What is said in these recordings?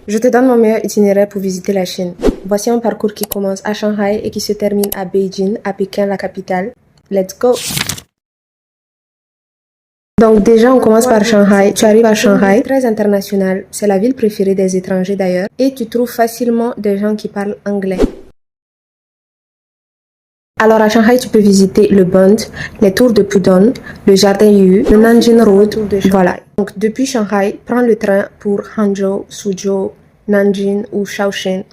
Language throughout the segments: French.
Je te donne mon meilleur itinéraire pour visiter la Chine. Voici un parcours qui commence à Shanghai et qui se termine à Beijing, à Pékin, la capitale. Let's go! Donc déjà, on commence par Shanghai. Tu arrives à Shanghai, très international. C'est la ville préférée des étrangers d'ailleurs. Et tu trouves facilement des gens qui parlent anglais. Alors à Shanghai, tu peux visiter le Bund, les tours de Pudong, le jardin Yu, le Nanjing Road, voilà. Donc depuis Shanghai, prends le train pour Hangzhou, Suzhou, Nanjing ou Shaoxing,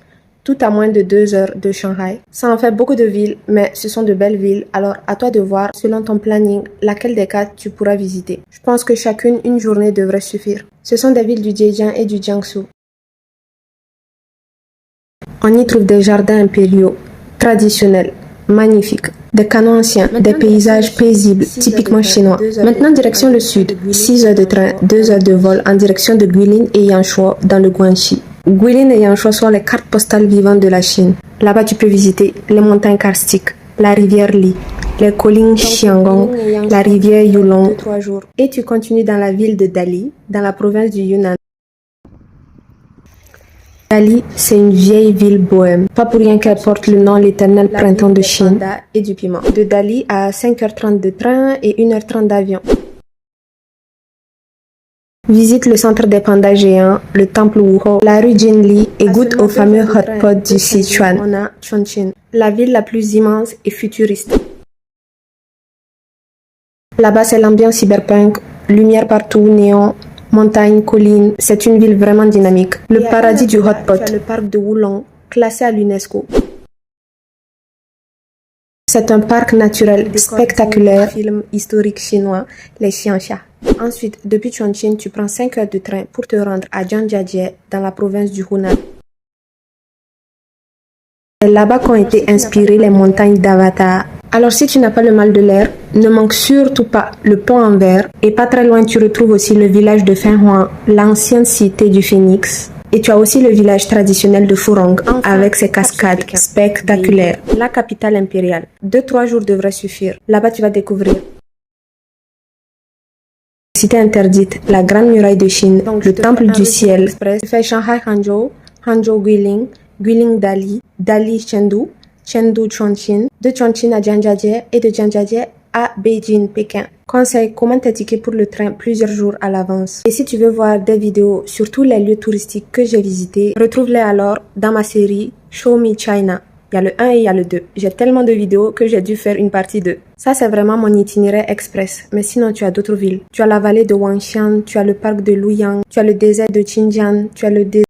tout à moins de 2 heures de Shanghai. Ça en fait beaucoup de villes, mais ce sont de belles villes, alors à toi de voir, selon ton planning, laquelle des 4 tu pourras visiter. Je pense que chacune, une journée devrait suffire. Ce sont des villes du Zhejiang et du Jiangsu. On y trouve des jardins impériaux, traditionnels, magnifique. Des canons anciens, des paysages paisibles, typiquement chinois. Maintenant, direction le sud. 6 heures de train, 2 heures de vol en direction de Guilin et Yanshuo dans le Guangxi. Guilin et Yanshuo sont les cartes postales vivantes de la Chine. Là-bas, tu peux visiter les montagnes karstiques, la rivière Li, les collines Xiangong, la rivière Yulong. Et tu continues dans la ville de Dali, dans la province du Yunnan. Dali, c'est une vieille ville bohème. Pas pour rien qu'elle porte le nom l'éternel printemps de Chine. Et du piment. De Dali à 5h30 de train et 1h30 d'avion. Visite le centre des pandas géants, le temple Wuhou, la rue Jinli et goûte au fameux hot pot du Sichuan. On a Chongqing, la ville la plus immense et futuriste. Là-bas, c'est l'ambiance cyberpunk, lumière partout, néon. Montagnes, collines, c'est une ville vraiment dynamique. Le paradis du hot pot. Le parc de Wulong, classé à l'UNESCO. C'est un parc naturel spectaculaire. Film historique chinois, les Xianxia. Ensuite, depuis Chongqing, tu prends 5 heures de train pour te rendre à Zhangjiajie, dans la province du Hunan. C'est là-bas qu'ont été inspirées les montagnes d'Avatar. Alors si tu n'as pas le mal de l'air, ne manque surtout pas le pont en verre. Et pas très loin, tu retrouves aussi le village de Fenghuang, l'ancienne cité du Phénix. Et tu as aussi le village traditionnel de Furong, avec ses cascades spectaculaires. La capitale impériale. 2-3 jours devraient suffire. Là-bas, tu vas découvrir cité interdite, la grande muraille de Chine, le temple du ciel. Tu fais Shanghai-Hangzhou, Hangzhou-Guilin, Guilin-Dali, Dali-Chengdu, Chengdu-Chongqing, de Chongqing à Zhangjiajie et de Zhangjiajie à Beijing-Pékin. Conseil, commande tes tickets pour le train plusieurs jours à l'avance. Et si tu veux voir des vidéos sur tous les lieux touristiques que j'ai visités, retrouve-les alors dans ma série Show Me China. Il y a le 1 et il y a le 2. J'ai tellement de vidéos que j'ai dû faire une partie 2. Ça, c'est vraiment mon itinéraire express. Mais sinon, tu as d'autres villes. Tu as la vallée de Wangshan, tu as le parc de Luoyang, tu as le désert de Xinjiang, tu as le désert